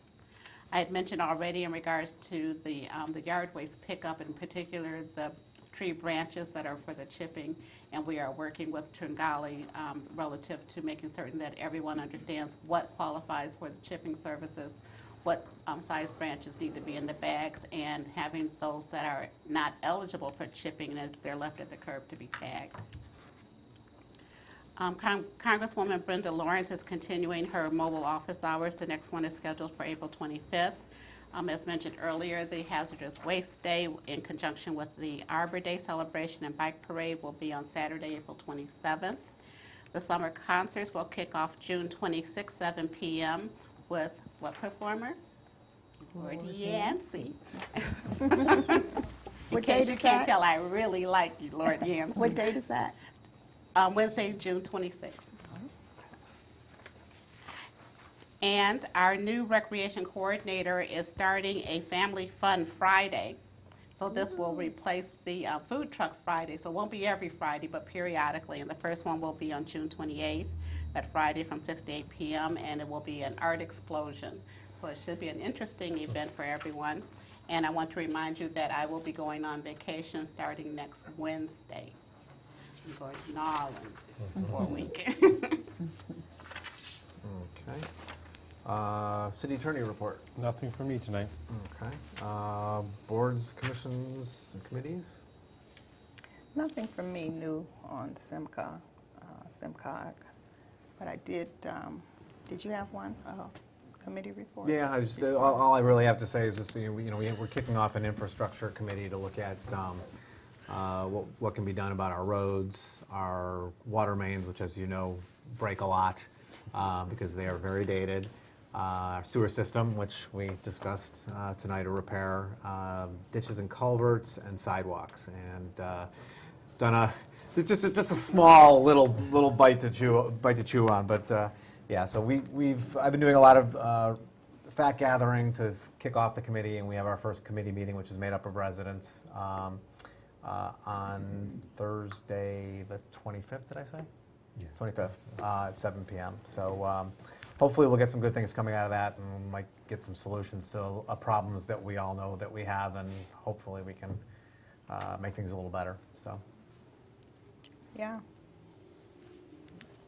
I had mentioned already in regards to the yard waste pickup, in particular the tree branches that are for the chipping, and we are working with Tringali relative to making certain that everyone understands what qualifies for the chipping services, what size branches need to be in the bags, and having those that are not eligible for chipping and if they're left at the curb to be tagged. Congresswoman Brenda Lawrence is continuing her mobile office hours. The next one is scheduled for April 25th. As mentioned earlier, the Hazardous Waste Day in conjunction with the Arbor Day celebration and bike parade will be on Saturday, April 27th. The summer concerts will kick off June 26th, 7 p.m. with what performer? Lord Yancey. In case you can't tell, I really like Lord Yancey. What date is that? Wednesday, June 26th. And our new recreation coordinator is starting a Family Fun Friday. So this will replace the Food Truck Friday. So it won't be every Friday, but periodically. And the first one will be on June 28th, that Friday from 6 to 8 p.m., and it will be an art explosion. So it should be an interesting event for everyone. And I want to remind you that I will be going on vacation starting next Wednesday. I'm going to New Orleans for a week. Okay. City Attorney report. Nothing for me tonight. Okay. Boards, commissions, and committees? Nothing from me new on SIMCOG, but I did you have one, committee report? Yeah, all I really have to say is just, we're kicking off an infrastructure committee to look at what can be done about our roads, our water mains, which, as you know, break a lot because they are very dated. Our sewer system, which we discussed tonight, to repair ditches and culverts and sidewalks. And done just a small little bite to chew on. But yeah, so I've been doing a lot of fact gathering to kick off the committee, and we have our first committee meeting, which is made up of residents, on Thursday the 25th. Did I say? Yeah. 25th at 7 p.m. So hopefully we'll get some good things coming out of that, and we might get some solutions to problems that we all know that we have, and hopefully we can make things a little better. So. Yeah.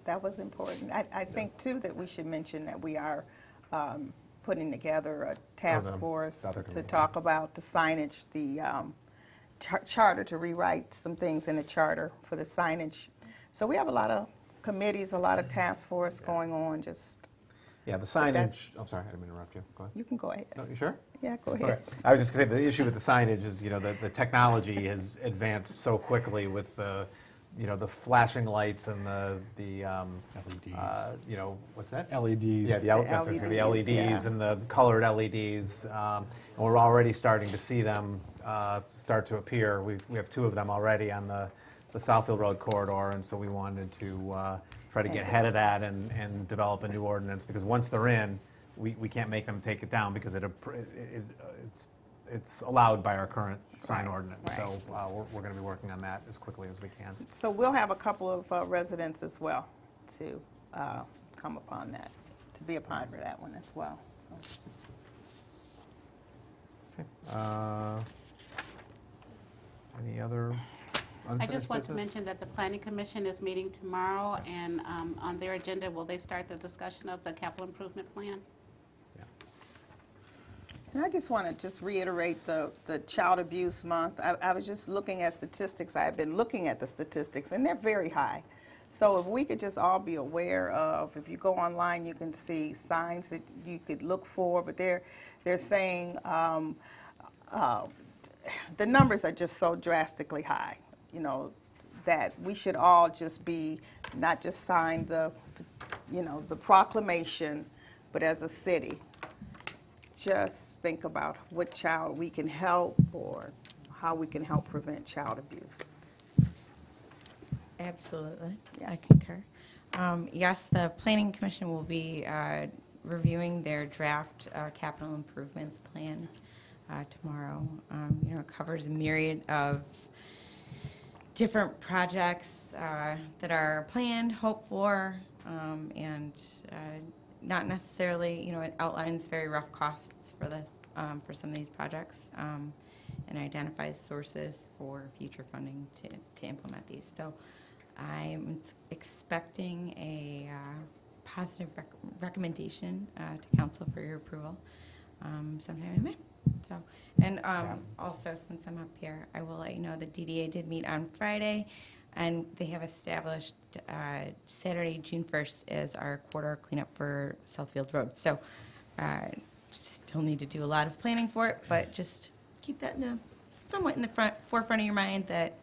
That was important. I think, too, that we should mention that we are putting together a task force to talk about the signage, the charter, to rewrite some things in the charter for the signage. So we have a lot of committees, a lot of task force going on. Yeah, the signage. I'm sorry, I didn't mean to interrupt you. Go ahead. You can go ahead. No, you sure? Yeah, go ahead. Okay. I was just going to say the issue with the signage is, the technology has advanced so quickly with the flashing lights and the LEDs. What's that? LEDs. Yeah, the LEDs and the colored LEDs. And we're already starting to see them start to appear. We have 2 of them already on the Southfield Road corridor, and so we wanted to try to get ahead of that and develop a new ordinance, because once they're in, we can't make them take it down because it's allowed by our current sign ordinance. Right. So we're going to be working on that as quickly as we can. So we'll have a couple of residents as well to come upon that, to be a part of that one as well. So. Okay. Any other I unfinished just want to business? mention that the Planning Commission is meeting tomorrow, and on their agenda, will they start the discussion of the capital improvement plan? And I just want to reiterate the Child Abuse Month. I was just looking at statistics. I have been looking at the statistics, and they're very high. So if we could just all be aware of, if you go online, you can see signs that you could look for, but they're saying the numbers are just so drastically high, that we should all just be, not just sign the proclamation, but as a city, just think about what child we can help or how we can help prevent child abuse. Absolutely. Yeah. I concur. Yes, the Planning Commission will be reviewing their draft capital improvements plan tomorrow. It covers a myriad of different projects that are planned, hoped for, and not necessarily, it outlines very rough costs for this, for some of these projects, and identifies sources for future funding to implement these. So I'm expecting a positive recommendation to council for your approval sometime in May. So, and also, since I'm up here, I will let you know the DDA did meet on Friday, and they have established Saturday, June 1st, as our quarter cleanup for Southfield Road. So, still need to do a lot of planning for it, but just keep that somewhat in the forefront of your mind that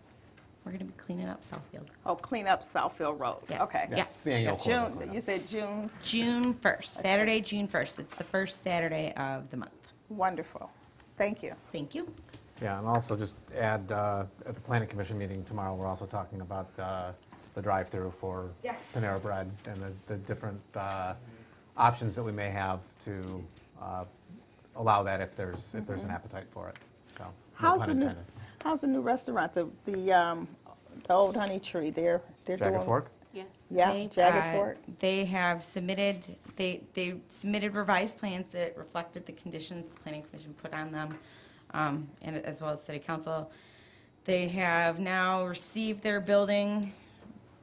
we're going to be cleaning up Southfield. Oh, clean up Southfield Road. Yes. Okay. Yeah, Yes. the annual quarter June. cleanup. You said June. June 1st, Saturday, June 1st. It's the first Saturday of the month. Wonderful. Thank you. Thank you. Yeah, and also just add, at the Planning Commission meeting tomorrow, we're also talking about the drive-through for Panera Bread and the different options that we may have to allow that if there's an appetite for it. So, no How's pun the new intended. How's the new restaurant? The Old Honey Tree. They're Jagged doing. Fork? Yeah. Yeah. Jagged Fork. They have submitted, they submitted revised plans that reflected the conditions the Planning Commission put on them, and as well as City Council. They have now received their building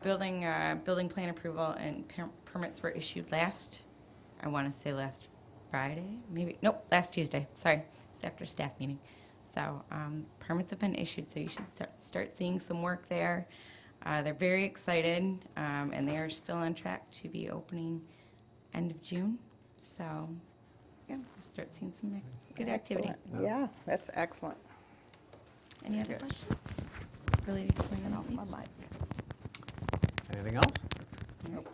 plan approval, and permits were issued last Friday, maybe, nope, last Tuesday, sorry, it's after a staff meeting. So permits have been issued, so you should start seeing some work there. They're very excited, and they are still on track to be opening end of June. So, yeah, we'll start seeing some good activity. Excellent. Yeah, that's excellent. Any other questions related to planning Off my mic. Anything else? Nope.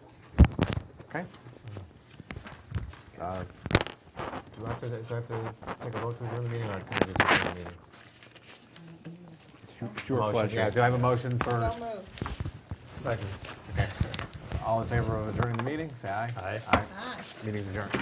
Okay. Do I have to take a vote to adjourn the meeting, or can I just adjourn the meeting? It's your Motion, pleasure. yeah. Do I have a motion for? So moved. Second. Okay. All in favor of adjourning the meeting, say aye. Aye. Aye. Aye. Meeting's adjourned.